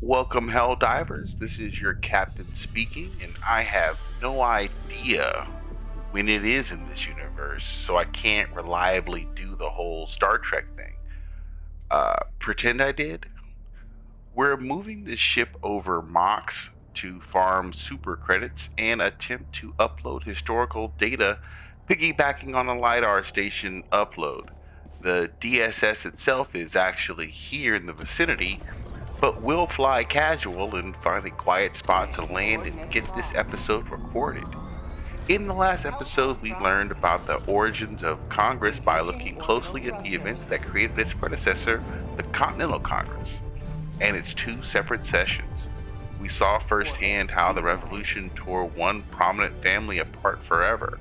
Welcome, Helldivers. This is your captain speaking, and I have no idea when it is in this universe, so I can't reliably do the whole Star Trek thing. Pretend I did. We're moving this ship over Mox to farm super credits and attempt to upload historical data, piggybacking on a LiDAR station upload. The DSS itself is actually here in the vicinity, but we'll fly casual and find a quiet spot to land and get this episode recorded. In the last episode, we learned about the origins of Congress by looking closely at the events that created its predecessor, the Continental Congress, and its two separate sessions. We saw firsthand how the revolution tore one prominent family apart forever.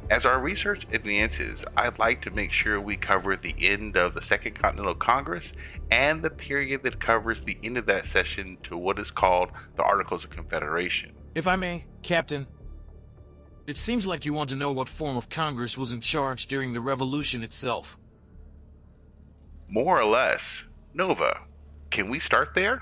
As our research advances, I'd like to make sure we cover the end of the Second Continental Congress and the period that covers the end of that session to what is called the Articles of Confederation. If I may, Captain, it seems like you want to know what form of Congress was in charge during the revolution itself. More or less. Nova, can we start there?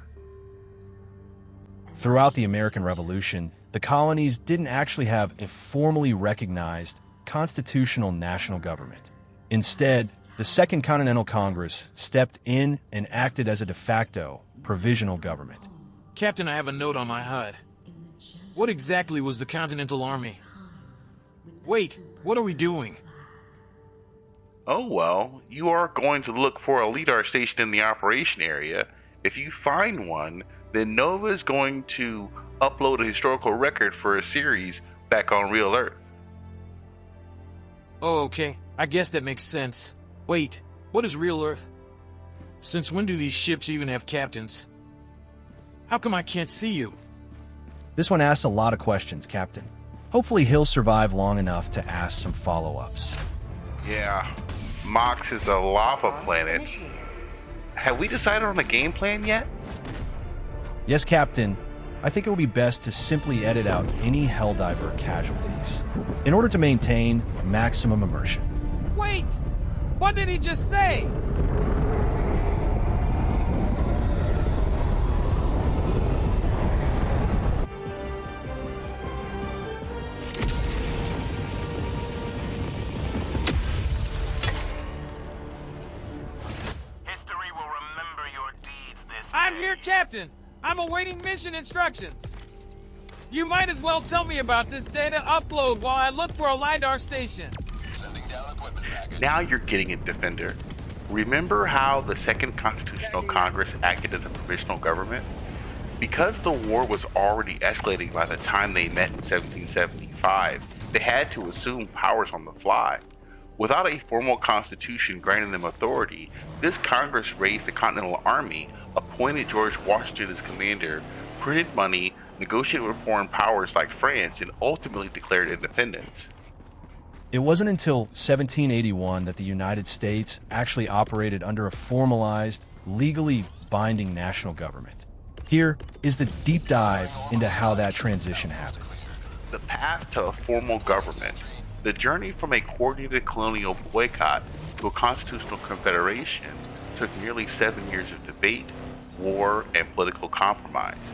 Throughout the American Revolution, the colonies didn't actually have a formally recognized constitutional national government. Instead, the Second Continental Congress stepped in and acted as a de facto provisional government. Captain, I have a note on my HUD. What exactly was the Continental Army? Wait, what are we doing? Oh well, you are going to look for a LiDAR station in the operation area. If you find one, then Nova is going to upload a historical record for a series back on real Earth. Oh, okay. I guess that makes sense. Wait, what is real Earth? Since when do these ships even have captains? How come I can't see you? This one asks a lot of questions, Captain. Hopefully he'll survive long enough to ask some follow-ups. Yeah, Mox is a lava planet. Have we decided on a game plan yet? Yes, Captain. I think it would be best to simply edit out any Helldiver casualties in order to maintain maximum immersion. Wait! What did he just say? History will remember your deeds this I'm day. here, Captain. I'm awaiting mission instructions. You might as well tell me about this data upload while I look for a LiDAR station. Now you're getting it, Defender. Remember how the Second Constitutional Congress acted as a provisional government? Because the war was already escalating by the time they met in 1775, they had to assume powers on the fly. Without a formal constitution granting them authority, this Congress raised the Continental Army, appointed George Washington as commander, printed money, negotiated with foreign powers like France, and ultimately declared independence. It wasn't until 1781 that the United States actually operated under a formalized, legally binding national government. Here is the deep dive into how that transition happened. The path to a formal government, the journey from a coordinated colonial boycott to a constitutional confederation, took nearly 7 years of debate, war, and political compromise.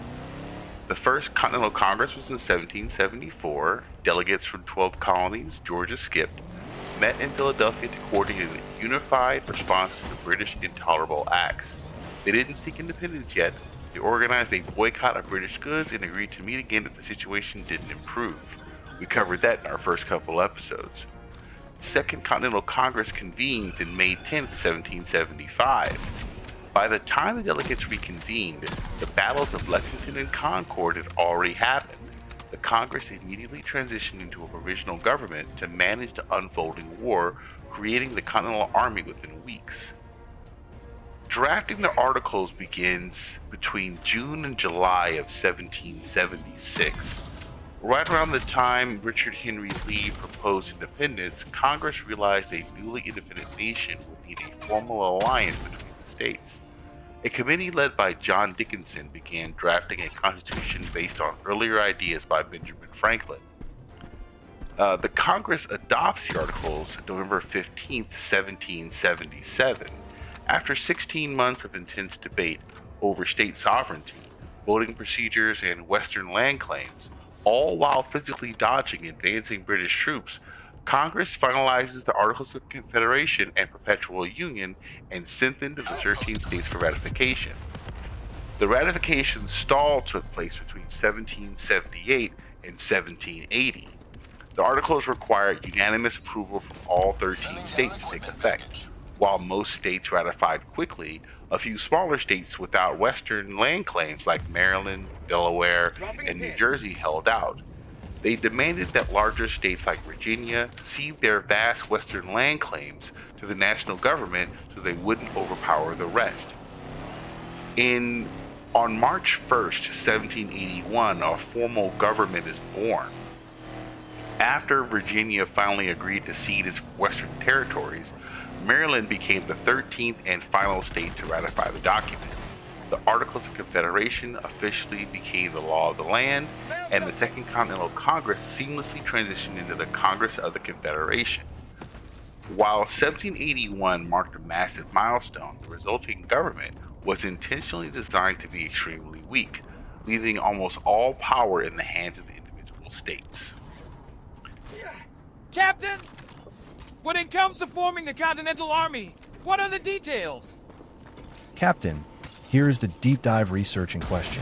The first Continental Congress was in 1774. Delegates from 12 colonies, Georgia skipped, met in Philadelphia to coordinate a unified response to the British intolerable acts. They didn't seek independence yet. They organized a boycott of British goods and agreed to meet again if the situation didn't improve. We covered that in our first couple episodes. Second Continental Congress convenes in May 10, 1775. By the time the delegates reconvened, the battles of Lexington and Concord had already happened. The Congress immediately transitioned into a provisional government to manage the unfolding war, creating the Continental Army within weeks. Drafting the articles begins between June and July of 1776. Right around the time Richard Henry Lee proposed independence, Congress realized a newly independent nation would need a formal alliance between the states. A committee led by John Dickinson began drafting a constitution based on earlier ideas by Benjamin Franklin. The Congress adopts the Articles November 15, 1777. After 16 months of intense debate over state sovereignty, voting procedures, and Western land claims, all while physically dodging advancing British troops. Congress finalizes the Articles of Confederation and Perpetual Union and sent them to the 13 states for ratification. The ratification stall took place between 1778 and 1780. The articles required unanimous approval from all 13 states to take effect. While most states ratified quickly, a few smaller states without Western land claims like Maryland, Delaware, and New Jersey held out. They demanded that larger states like Virginia cede their vast Western land claims to the national government so they wouldn't overpower the rest. On March 1st, 1781, a formal government is born. After Virginia finally agreed to cede its western territories, Maryland became the 13th and final state to ratify the document. The Articles of Confederation officially became the law of the land, and the Second Continental Congress seamlessly transitioned into the Congress of the Confederation. While 1781 marked a massive milestone, the resulting government was intentionally designed to be extremely weak, leaving almost all power in the hands of the individual states. Captain, when it comes to forming the Continental Army, what are the details? Captain, here is the deep dive research in question.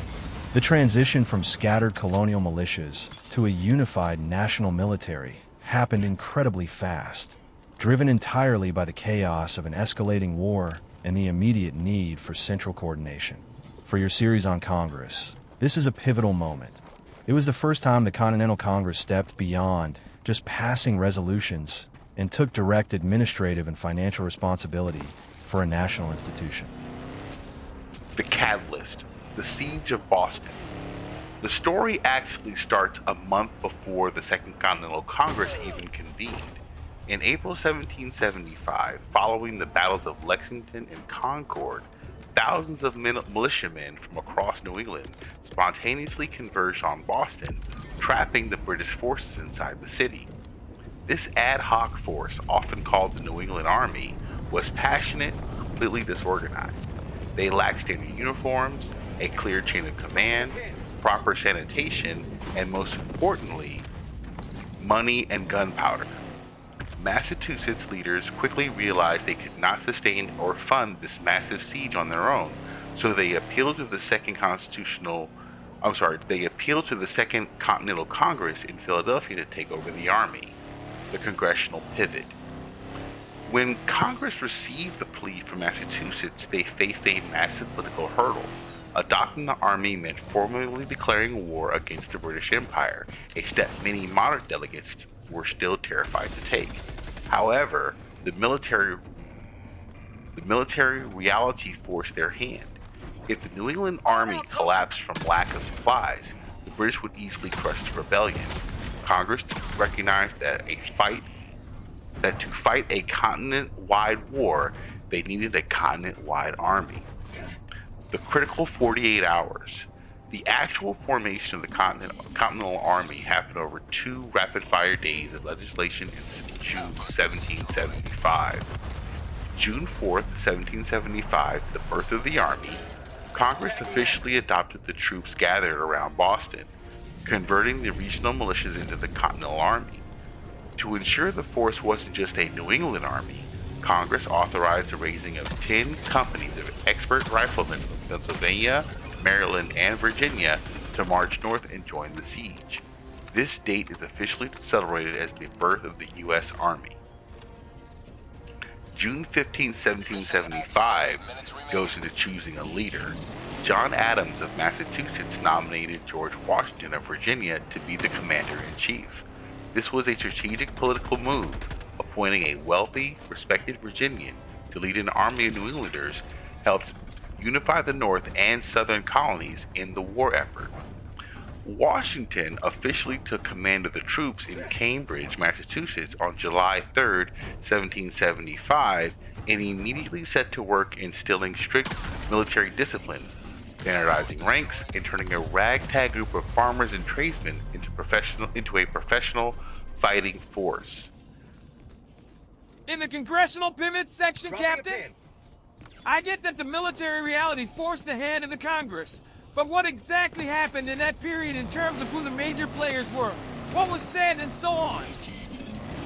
The transition from scattered colonial militias to a unified national military happened incredibly fast, driven entirely by the chaos of an escalating war and the immediate need for central coordination. For your series on Congress, this is a pivotal moment. It was the first time the Continental Congress stepped beyond just passing resolutions and took direct administrative and financial responsibility for a national institution. The catalyst, the Siege of Boston. The story actually starts a month before the Second Continental Congress even convened. In April 1775, following the battles of Lexington and Concord, thousands of militiamen from across New England spontaneously converged on Boston, trapping the British forces inside the city. This ad hoc force, often called the New England Army, was passionate, completely disorganized. They lacked standard uniforms, a clear chain of command, proper sanitation, and most importantly, money and gunpowder. Massachusetts leaders quickly realized they could not sustain or fund this massive siege on their own, so they appealed to the Second Continental Congress in Philadelphia to take over the army, the Congressional Pivot. When Congress received the plea from Massachusetts, they faced a massive political hurdle. Adopting the army meant formally declaring war against the British Empire, a step many moderate delegates were still terrified to take. However, the military reality forced their hand. If the New England Army collapsed from lack of supplies, the British would easily crush the rebellion. Congress recognized that to fight a continent-wide war, they needed a continent-wide army. The critical 48 hours. The actual formation of the Continental Army happened over 2 rapid-fire days of legislation in June 1775. June 4th, 1775, the birth of the Army, Congress officially adopted the troops gathered around Boston, converting the regional militias into the Continental Army. To ensure the force wasn't just a New England army, Congress authorized the raising of 10 companies of expert riflemen from Pennsylvania, Maryland, and Virginia to march north and join the siege. This date is officially celebrated as the birth of the US Army. June 15, 1775 goes into choosing a leader. John Adams of Massachusetts nominated George Washington of Virginia to be the commander-in-chief. This was a strategic political move, appointing a wealthy, respected Virginian to lead an army of New Englanders helped unify the North and Southern colonies in the war effort. Washington officially took command of the troops in Cambridge, Massachusetts on July 3, 1775, and immediately set to work instilling strict military discipline, standardizing ranks, and turning a ragtag group of farmers and tradesmen into a professional fighting force. In the Congressional Pivot section, Captain? I get that the military reality forced the hand of the Congress, But what exactly happened in that period in terms of who the major players were? What was said and so on?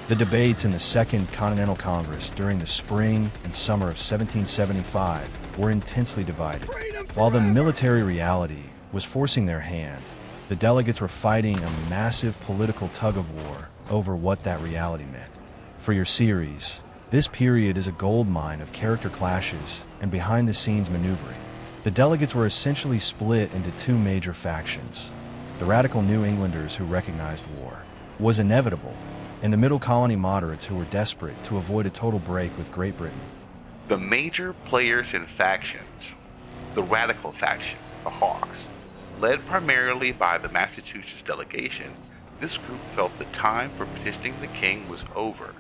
The debates in the Second Continental Congress during the spring and summer of 1775 were intensely divided. While the military reality was forcing their hand, the delegates were fighting a massive political tug-of-war over what that reality meant. For your series, this period is a goldmine of character clashes and behind-the-scenes maneuvering. The delegates were essentially split into two major factions. The radical New Englanders who recognized war was inevitable, and the middle colony moderates who were desperate to avoid a total break with Great Britain. The major players and factions. The radical faction, the Hawks, led primarily by the Massachusetts delegation, this group felt the time for petitioning the king was over.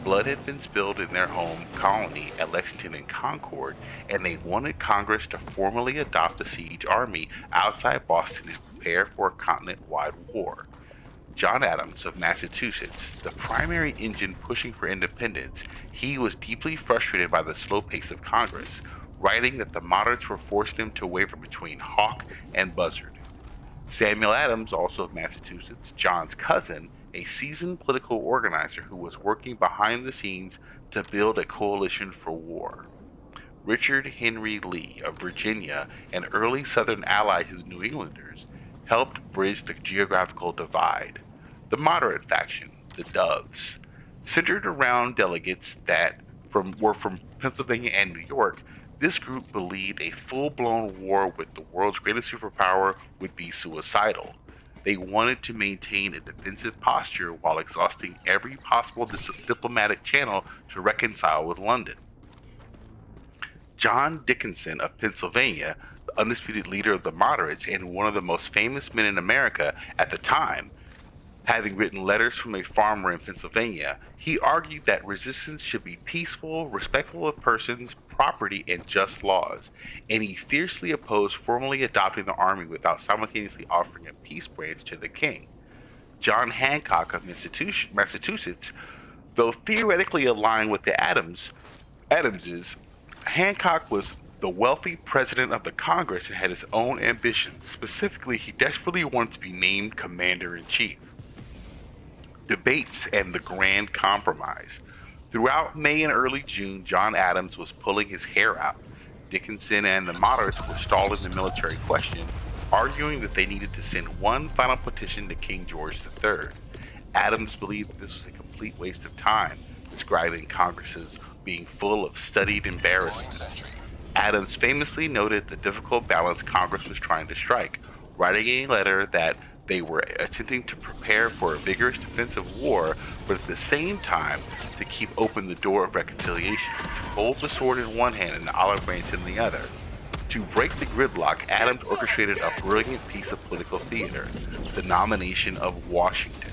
Blood had been spilled in their home colony at Lexington and Concord, and they wanted Congress to formally adopt the siege army outside Boston and prepare for a continent-wide war. John Adams of Massachusetts, the primary engine pushing for independence, he was deeply frustrated by the slow pace of Congress, writing that the moderates were forcing him to waver between hawk and buzzard. Samuel Adams, also of Massachusetts, John's cousin, a seasoned political organizer who was working behind the scenes to build a coalition for war. Richard Henry Lee of Virginia, an early Southern ally to the New Englanders, helped bridge the geographical divide. The moderate faction, the Doves, centered around delegates that were from Pennsylvania and New York. This group believed a full-blown war with the world's greatest superpower would be suicidal. They wanted to maintain a defensive posture while exhausting every possible diplomatic channel to reconcile with London. John Dickinson of Pennsylvania, the undisputed leader of the moderates and one of the most famous men in America at the time, having written letters from a farmer in Pennsylvania, he argued that resistance should be peaceful, respectful of persons, property, and just laws, and he fiercely opposed formally adopting the army without simultaneously offering a peace branch to the king. John Hancock of Massachusetts, though theoretically aligned with the Adamses, Hancock was the wealthy president of the Congress and had his own ambitions. Specifically, he desperately wanted to be named commander-in-chief. Debates and the Grand Compromise. Throughout May and early June, John Adams was pulling his hair out. Dickinson and the moderates were stalling the military question, arguing that they needed to send one final petition to King George III. Adams believed that this was a complete waste of time, describing Congresses being full of studied embarrassments. Adams famously noted the difficult balance Congress was trying to strike, writing a letter that they were attempting to prepare for a vigorous defensive war, but at the same time to keep open the door of reconciliation, to hold the sword in one hand and the olive branch in the other. To break the gridlock, Adams orchestrated a brilliant piece of political theater, the nomination of Washington.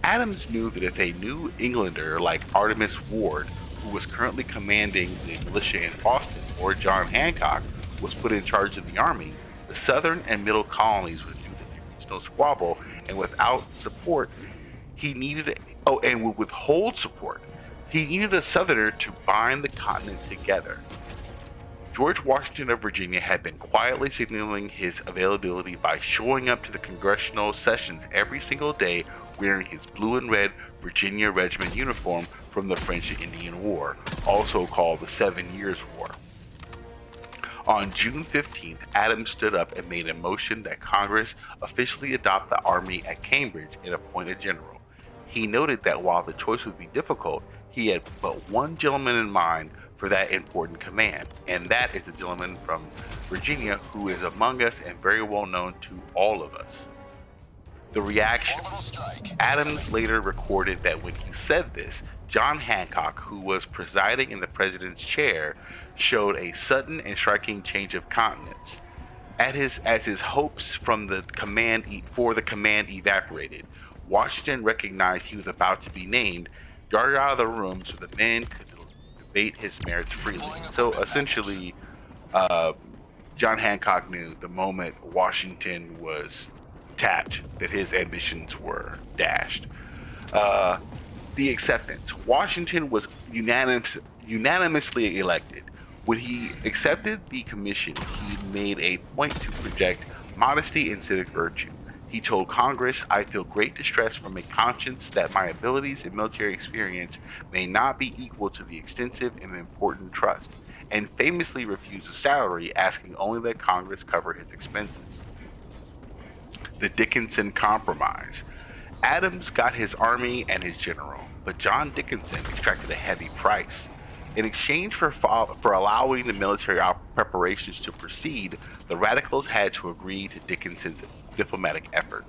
Adams knew that if a New Englander like Artemus Ward, who was currently commanding the militia in Boston, or John Hancock, was put in charge of the army, the southern and middle colonies would no squabble, and without support, would withhold support. He needed a Southerner to bind the continent together. George Washington of Virginia had been quietly signaling his availability by showing up to the congressional sessions every single day wearing his blue and red Virginia Regiment uniform from the French and Indian War, also called the 7 Years' War. On June 15th, Adams stood up and made a motion that Congress officially adopt the army at Cambridge and appoint a general. He noted that while the choice would be difficult, he had but one gentleman in mind for that important command, and that is a gentleman from Virginia who is among us and very well known to all of us. The reaction. Adams later recorded that when he said this, John Hancock, who was presiding in the president's chair, showed a sudden and striking change of countenance. As his hopes from the command evaporated, Washington recognized he was about to be named, darted out of the room so the men could debate his merits freely. So essentially, John Hancock knew the moment Washington was tapped that his ambitions were dashed. The acceptance. Washington was unanimously elected. When he accepted the commission, he made a point to project modesty and civic virtue. He told Congress, "I feel great distress from a conscience that my abilities and military experience may not be equal to the extensive and important trust," and famously refused a salary, asking only that Congress cover his expenses. The Dickinson Compromise. Adams got his army and his general, but John Dickinson extracted a heavy price. In exchange for allowing the military preparations to proceed, the radicals had to agree to Dickinson's diplomatic effort.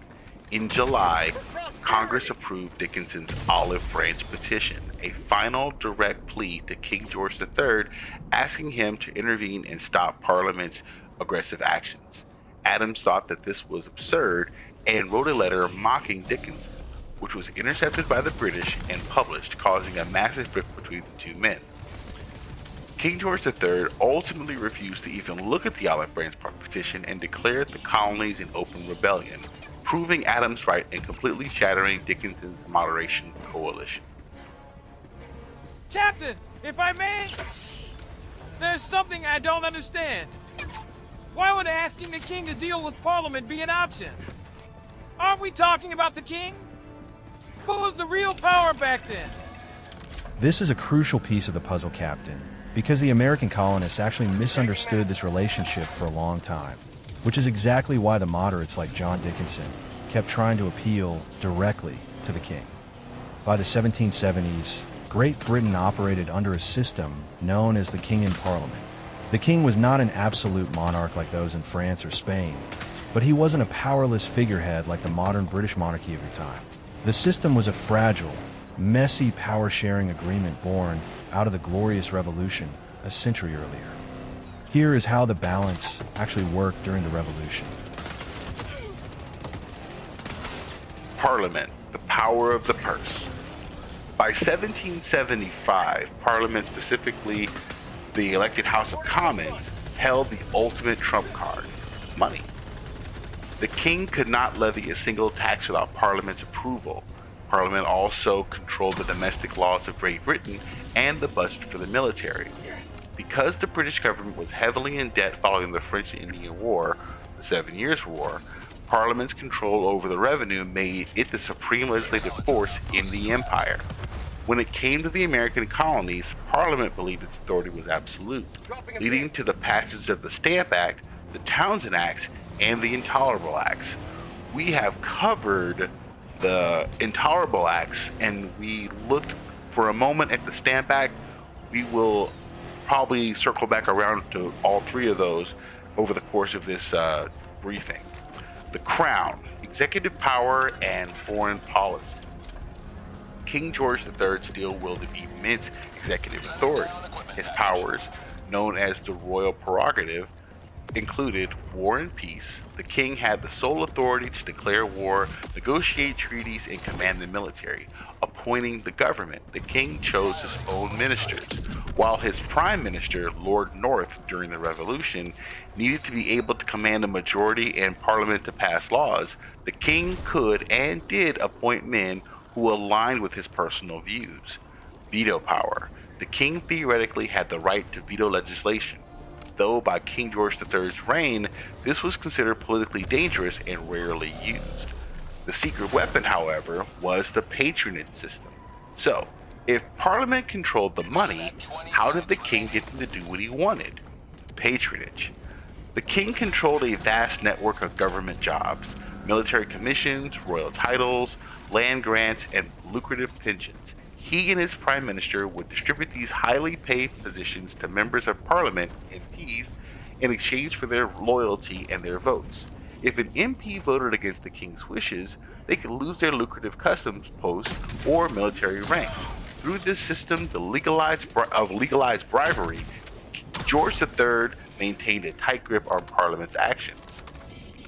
In July, Congress approved Dickinson's Olive Branch Petition, a final direct plea to King George III asking him to intervene and stop Parliament's aggressive actions. Adams thought that this was absurd and wrote a letter mocking Dickinson, which was intercepted by the British and published, causing a massive rift between the two men. King George III ultimately refused to even look at the Olive Branch petition and declared the colonies in open rebellion, proving Adams right and completely shattering Dickinson's moderation coalition. Captain, if I may, there's something I don't understand. Why would asking the king to deal with Parliament be an option? Aren't we talking about the king? Who was the real power back then? This is a crucial piece of the puzzle, Captain, because the American colonists actually misunderstood this relationship for a long time, which is exactly why the moderates like John Dickinson kept trying to appeal directly to the king. By the 1770s, Great Britain operated under a system known as the King in Parliament. The king was not an absolute monarch like those in France or Spain, but he wasn't a powerless figurehead like the modern British monarchy of your time. The system was a fragile, messy power-sharing agreement born out of the Glorious Revolution a century earlier. Here is how the balance actually worked during the Revolution. Parliament, the power of the purse. By 1775, Parliament, specifically the elected House of Commons, held the ultimate trump card: money. The king could not levy a single tax without Parliament's approval. Parliament also controlled the domestic laws of Great Britain and the budget for the military. Because the British government was heavily in debt following the French and Indian War, the 7 Years' War, Parliament's control over the revenue made it the supreme legislative force in the empire. When it came to the American colonies, Parliament believed its authority was absolute, leading to the passage of the Stamp Act, the Townshend Acts, and the Intolerable Acts. We have covered the Intolerable Acts, and we looked for a moment at the Stamp Act. We will probably circle back around to all three of those over the course of this briefing. The Crown, executive power and foreign policy. King George III still wielded immense executive authority. His powers, known as the royal prerogative, included war and peace. The king had the sole authority to declare war, negotiate treaties, and command the military. Appointing the government, the king chose his own ministers, while his prime minister, Lord North, during the Revolution, needed to be able to command a majority in Parliament to pass laws. The king could and did appoint men who aligned with his personal views. Veto power. The king theoretically had the right to veto legislation, though by King George III's reign, this was considered politically dangerous and rarely used. The secret weapon, however, was the patronage system. So, if Parliament controlled the money, how did the king get them to do what he wanted? Patronage. The king controlled a vast network of government jobs, military commissions, royal titles, land grants, and lucrative pensions. He and his prime minister would distribute these highly paid positions to members of parliament, MPs, in exchange for their loyalty and their votes. If an MP voted against the king's wishes, they could lose their lucrative customs post or military rank. Through this system of legalized bribery, George III maintained a tight grip on Parliament's actions.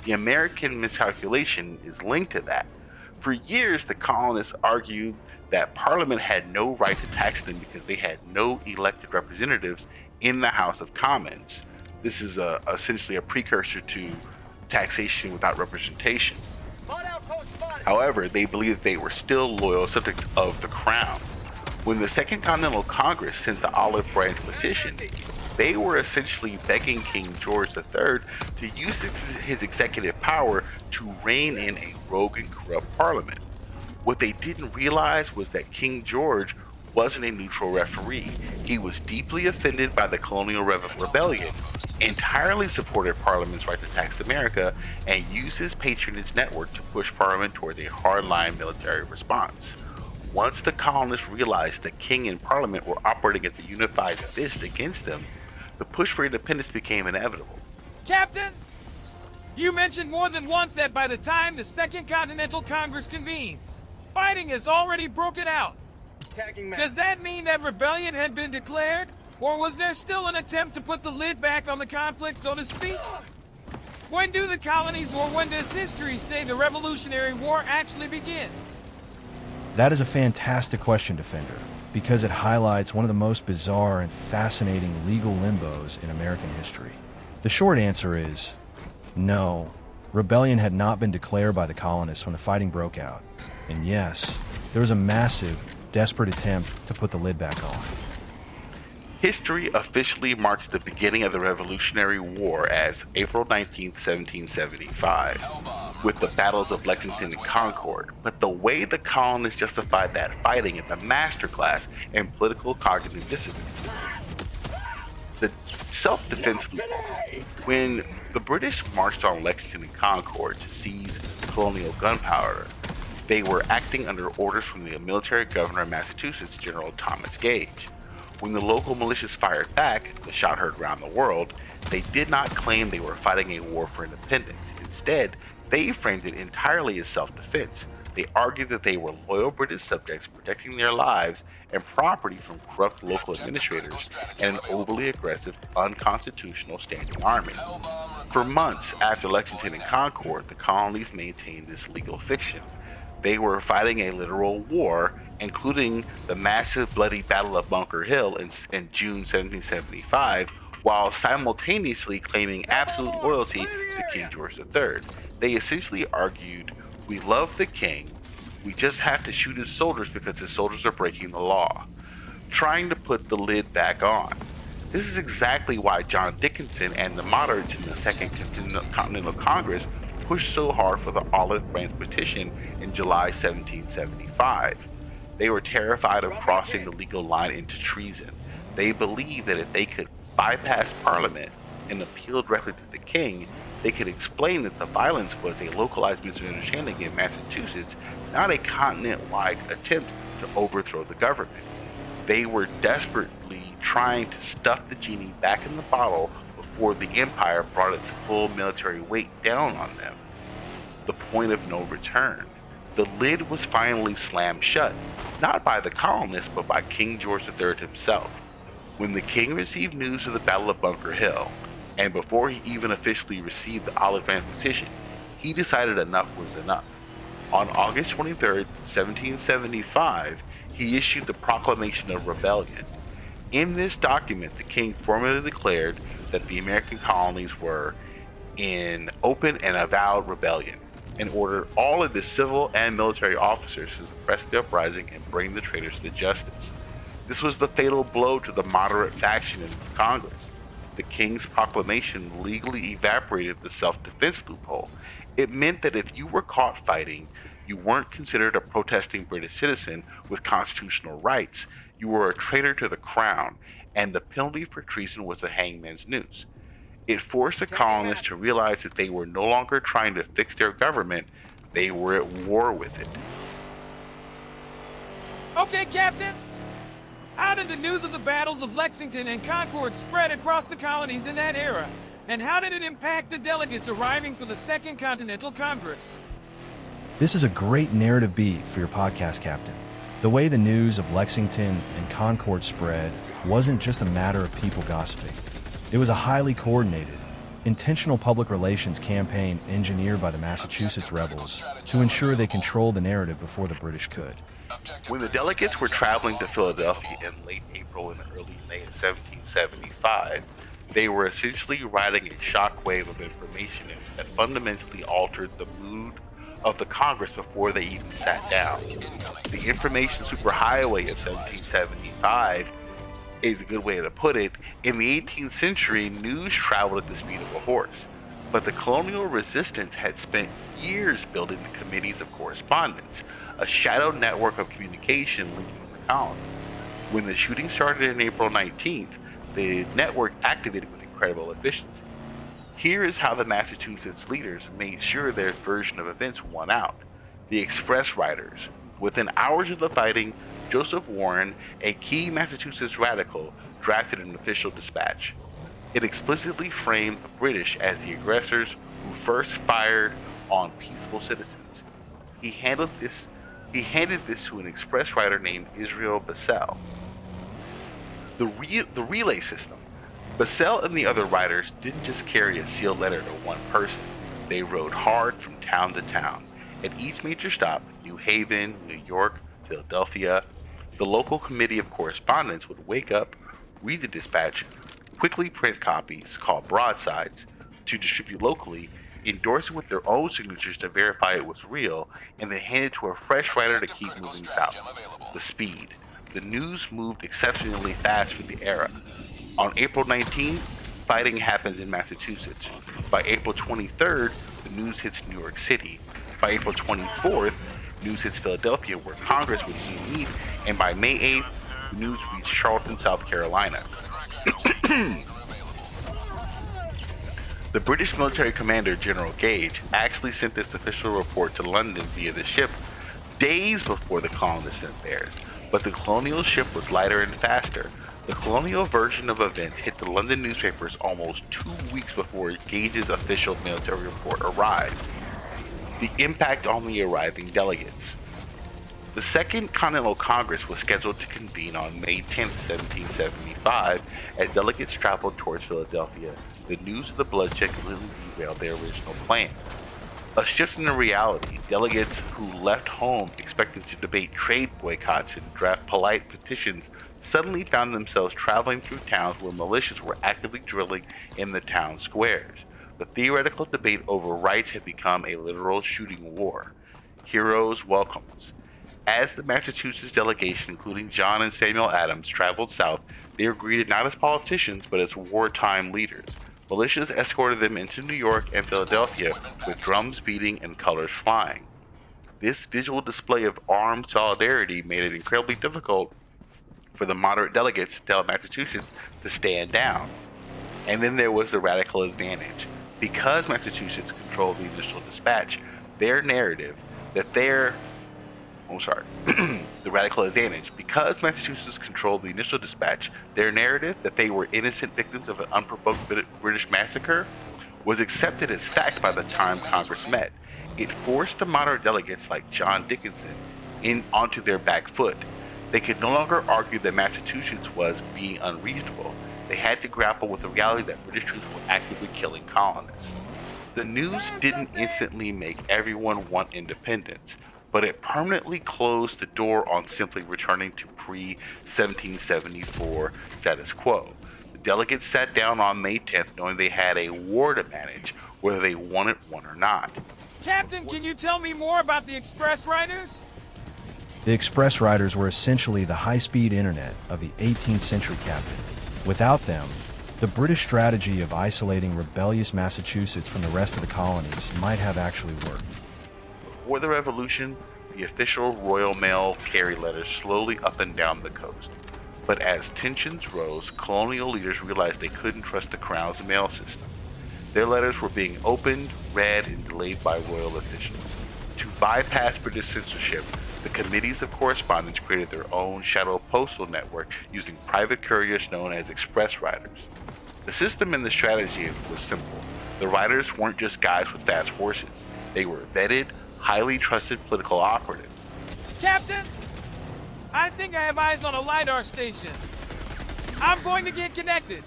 The American miscalculation is linked to that. For years, the colonists argued that Parliament had no right to tax them because they had no elected representatives in the House of Commons. This is essentially a precursor to taxation without representation. However, they believed they were still loyal subjects of the crown. When the Second Continental Congress sent the Olive Branch petition, They were essentially begging King George III to use his executive power to rein in a rogue and corrupt parliament. What they didn't realize was that King George wasn't a neutral referee. He was deeply offended by the colonial rebellion, entirely supported Parliament's right to tax America, and used his patronage network to push Parliament towards a hardline military response. Once the colonists realized the king and Parliament were operating as a unified fist against them, the push for independence became inevitable. Captain, you mentioned more than once that by the time the Second Continental Congress convenes, fighting has already broken out. Does that mean that rebellion had been declared? Or was there still an attempt to put the lid back on the conflict, so to speak? When do the colonies, or when does history say the Revolutionary War actually begins? That is a fantastic question, Defender, because it highlights one of the most bizarre and fascinating legal limbos in American history. The short answer is no. Rebellion had not been declared by the colonists when the fighting broke out. And yes, there was a massive, desperate attempt to put the lid back on. History officially marks the beginning of the Revolutionary War as April 19, 1775, with the battles of Lexington and Concord, but the way the colonists justified that fighting is a masterclass in political cognitive dissonance. The self-defense loophole. When the British marched on Lexington and Concord to seize colonial gunpowder, they were acting under orders from the military governor of Massachusetts, General Thomas Gage. When the local militias fired back, the shot heard around the world, they did not claim they were fighting a war for independence. Instead, they framed it entirely as self-defense. They argued that they were loyal British subjects protecting their lives and property from corrupt local administrators and an overly aggressive, unconstitutional standing army. For months after Lexington and Concord, the colonies maintained this legal fiction. They were fighting a literal war, including the massive bloody Battle of Bunker Hill in June 1775, while simultaneously claiming absolute loyalty to King George III. They essentially argued, we love the king, we just have to shoot his soldiers because his soldiers are breaking the law, trying to put the lid back on. This is exactly why John Dickinson and the moderates in the Second Continental Congress pushed so hard for the Olive Branch Petition in July 1775. They were terrified of crossing the legal line into treason. They believed that if they could bypass Parliament and appeal directly to the king, they could explain that the violence was a localized misunderstanding in Massachusetts, not a continent-wide attempt to overthrow the government. They were desperately trying to stuff the genie back in the bottle before the empire brought its full military weight down on them. The point of no return. The lid was finally slammed shut, not by the colonists, but by King George III himself. When the king received news of the Battle of Bunker Hill, and before he even officially received the Olive Branch Petition, he decided enough was enough. On August 23, 1775, he issued the Proclamation of Rebellion. In this document, the king formally declared that the American colonies were in open and avowed rebellion, and ordered all of the civil and military officers to suppress the uprising and bring the traitors to justice. This was the fatal blow to the moderate faction in Congress. The king's proclamation legally evaporated the self-defense loophole. It meant that if you were caught fighting, you weren't considered a protesting British citizen with constitutional rights. You were a traitor to the crown, and the penalty for treason was the hangman's noose. It forced the colonists to realize that they were no longer trying to fix their government, they were at war with it. Okay, Captain. How did the news of the battles of Lexington and Concord spread across the colonies in that era? And how did it impact the delegates arriving for the Second Continental Congress? This is a great narrative beat for your podcast, Captain. The way the news of Lexington and Concord spread wasn't just a matter of people gossiping. It was a highly coordinated, intentional public relations campaign engineered by the Massachusetts rebels to ensure they controlled the narrative before the British could. When the delegates were traveling to Philadelphia in late April and early May of 1775, they were essentially riding a shockwave of information that fundamentally altered the mood of the Congress before they even sat down. The information superhighway of 1775 is a good way to put it. In the 18th century, news traveled at the speed of a horse, but the colonial resistance had spent years building the Committees of Correspondence, a shadow network of communication linking the colonies. When the shooting started on April 19th, the network activated with incredible efficiency. Here is how the Massachusetts leaders made sure their version of events won out. The Express Riders. Within hours of the fighting, Joseph Warren, a key Massachusetts radical, drafted an official dispatch. It explicitly framed the British as the aggressors who first fired on peaceful citizens. He handed this to an express rider named Israel Bassell. The relay system. Bassell and the other riders didn't just carry a sealed letter to one person. They rode hard from town to town. At each major stop, New Haven, New York, Philadelphia, the local committee of correspondence would wake up, read the dispatch, quickly print copies, called broadsides, to distribute locally, endorse it with their own signatures to verify it was real, and then hand it to a fresh writer to keep moving south. The speed. The news moved exceptionally fast for the era. On April 19th, fighting happens in Massachusetts. By April 23rd, the news hits New York City. By April 24th, news hits Philadelphia, where Congress would soon meet, and by May 8th, the news reached Charleston, South Carolina. The British military commander, General Gage, actually sent this official report to London via the ship days before the colonists sent theirs, but the colonial ship was lighter and faster. The colonial version of events hit the London newspapers almost 2 weeks before Gage's official military report arrived. The impact on the arriving delegates. The Second Continental Congress was scheduled to convene on May 10, 1775, as delegates traveled towards Philadelphia. The news of the bloodshed completely derailed their original plan. A shift in the reality, delegates who left home expecting to debate trade boycotts and draft polite petitions suddenly found themselves traveling through towns where militias were actively drilling in the town squares. The theoretical debate over rights had become a literal shooting war. Heroes' welcomes. As the Massachusetts delegation, including John and Samuel Adams, traveled south, they were greeted not as politicians but as wartime leaders. Militias escorted them into New York and Philadelphia with drums beating and colors flying. This visual display of armed solidarity made it incredibly difficult for the moderate delegates to tell Massachusetts to stand down. And then there was the radical advantage. Because Massachusetts controlled the initial dispatch, their narrative that the radical advantage. Because Massachusetts controlled the initial dispatch, their narrative that they were innocent victims of an unprovoked British massacre was accepted as fact by the time Congress met. It forced the moderate delegates like John Dickinson onto their back foot. They could no longer argue that Massachusetts was being unreasonable. They had to grapple with the reality that British troops were actively killing colonists. The news didn't instantly make everyone want independence, but it permanently closed the door on simply returning to pre-1774 status quo. The delegates sat down on May 10th knowing they had a war to manage, whether they wanted one or not. Captain, can you tell me more about the Express Riders? The Express Riders were essentially the high-speed internet of the 18th century, Captain. Without them, the British strategy of isolating rebellious Massachusetts from the rest of the colonies might have actually worked. Before the Revolution, the official Royal Mail carried letters slowly up and down the coast. But as tensions rose, colonial leaders realized they couldn't trust the Crown's mail system. Their letters were being opened, read, and delayed by royal officials. To bypass British censorship, the Committees of Correspondence created their own shadow postal network using private couriers known as express riders. The system and the strategy was simple. The riders weren't just guys with fast horses. They were vetted, highly trusted political operatives. Captain, I think I have eyes on a LiDAR station. I'm going to get connected.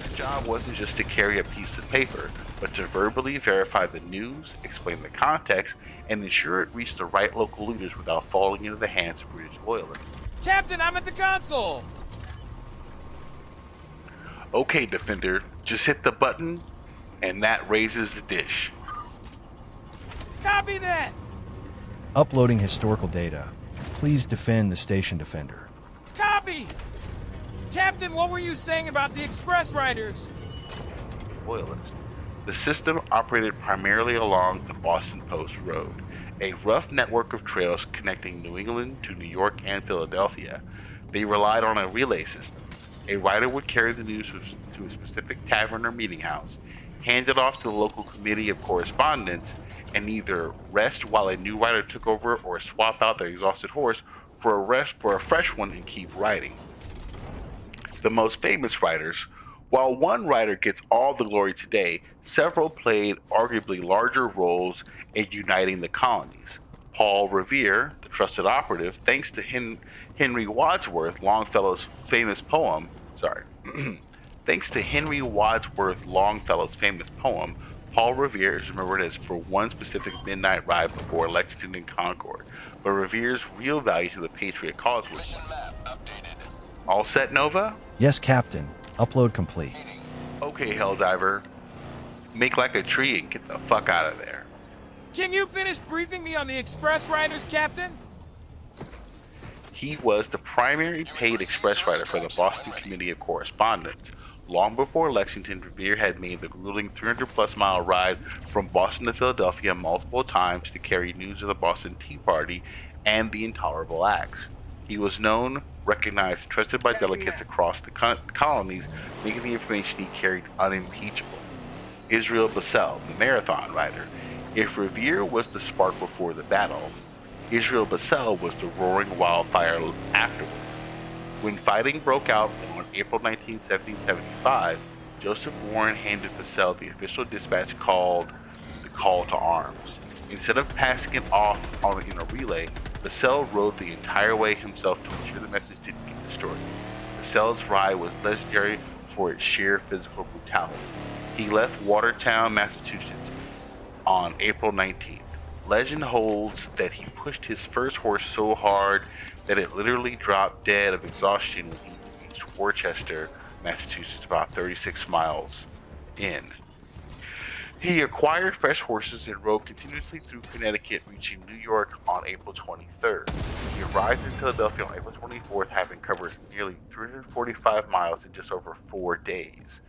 Their job wasn't just to carry a piece of paper, but to verbally verify the news, explain the context, and ensure it reached the right local leaders without falling into the hands of British loyalists. Captain, I'm at the console. Okay, Defender, just hit the button, and that raises the dish. Copy that. Uploading historical data. Please defend the station defender. Copy. Captain, what were you saying about the express riders? Loyalist. The system operated primarily along the Boston Post Road, a rough network of trails connecting New England to New York and Philadelphia. They relied on a relay system. A rider would carry the news to a specific tavern or meeting house, hand it off to the local committee of correspondence, and either rest while a new rider took over or swap out their exhausted horse for a fresh one and keep riding. The most famous riders, while one rider gets all the glory today, several played arguably larger roles in uniting the colonies. Paul Revere, the trusted operative, thanks to Henry Wadsworth Longfellow's famous poem, sorry, thanks to Henry Wadsworth Longfellow's famous poem, Paul Revere is remembered as for one specific midnight ride before Lexington and Concord, but Revere's real value to the Patriot cause was Mission map updated. all set, Nova? Yes, Captain. Upload complete. Okay, Helldiver. Make like a tree and get the fuck out of there. Can you finish briefing me on the express riders, Captain? He was the primary paid express rider for the Boston Committee of Correspondence. Long before Lexington, Revere had made the grueling 300-plus mile ride from Boston to Philadelphia multiple times to carry news of the Boston Tea Party and the Intolerable Acts. He was known, recognized, and trusted by delegates across the colonies, making the information he carried unimpeachable. Israel Bassell, the marathon rider. If Revere was the spark before the battle, Israel Bassell was the roaring wildfire afterward. When fighting broke out on April 19, 1775, Joseph Warren handed Bassell the official dispatch called the Call to Arms. Instead of passing it off in a relay, Bassell rode the entire way himself to ensure the message didn't get destroyed. Bassell's ride was legendary for its sheer physical brutality. He left Watertown, Massachusetts on April 19th. Legend holds that he pushed his first horse so hard that it literally dropped dead of exhaustion when he reached Worcester, Massachusetts, about 36 miles in. He acquired fresh horses and rode continuously through Connecticut, reaching New York on April 23rd. He arrived in Philadelphia on April 24th, having covered nearly 345 miles in just over 4 days.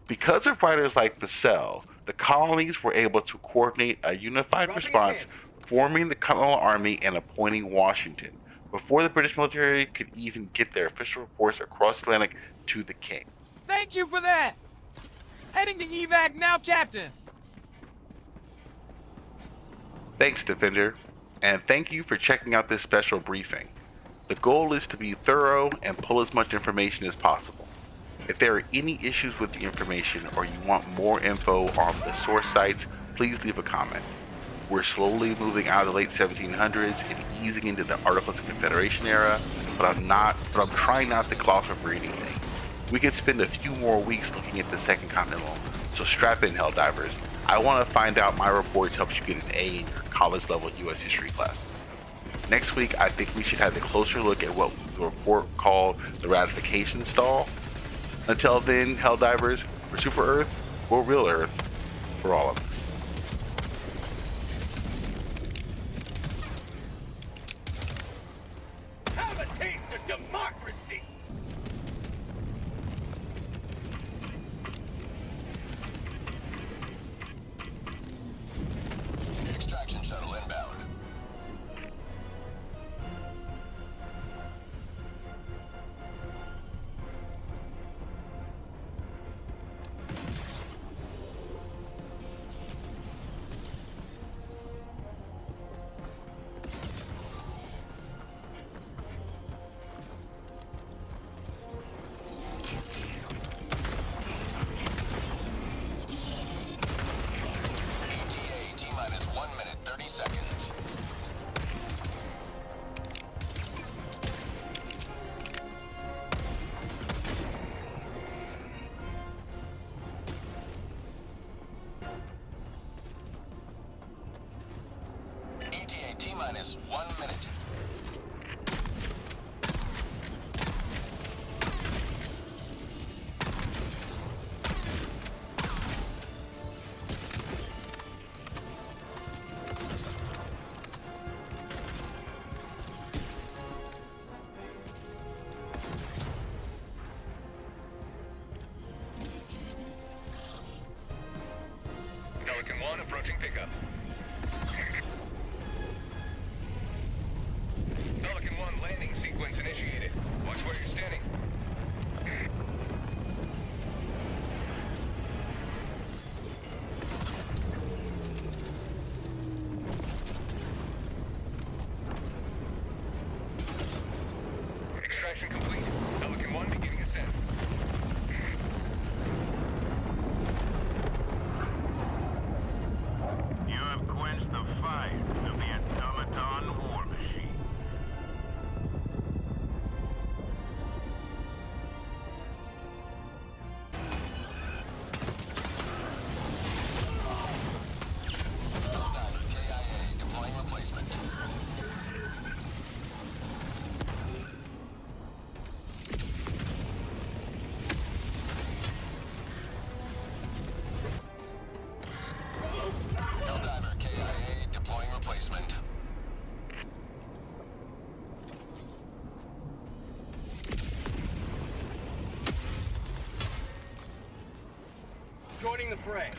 Because of riders like Bassell, the colonies were able to coordinate a unified response, forming the Continental Army and appointing Washington, before the British military could even get their official reports across the Atlantic to the king. Thank you for that. Heading to evac now, Captain. Thanks, Defender, and thank you for checking out this special briefing. The goal is to be thorough and pull as much information as possible. If there are any issues with the information or you want more info on the source sites, please leave a comment. We're slowly moving out of the late 1700s and easing into the Articles of Confederation era, but I'm trying not to gloss over anything. We could spend a few more weeks looking at the Second Continental, so strap in, Helldivers. I want to find out my reports helps you get an A in your college level US history classes. Next week, I think we should have a closer look at what the report called the ratification stall. Until then, Helldivers, for Super Earth, or Real Earth, for all of us. Have a taste of democracy! Extraction shuttle inbound. ETA T-minus 1 minute 30 seconds. ETA T-minus 1 minute. pickup. Pelican 1 landing sequence initiated. Watch where you're standing. Extraction complete. Pelican 1 beginning ascent. You have quenched the fires of the automaton war machine. Helldiver KIA deploying replacement. Helldiver KIA deploying replacement. Joining the fray.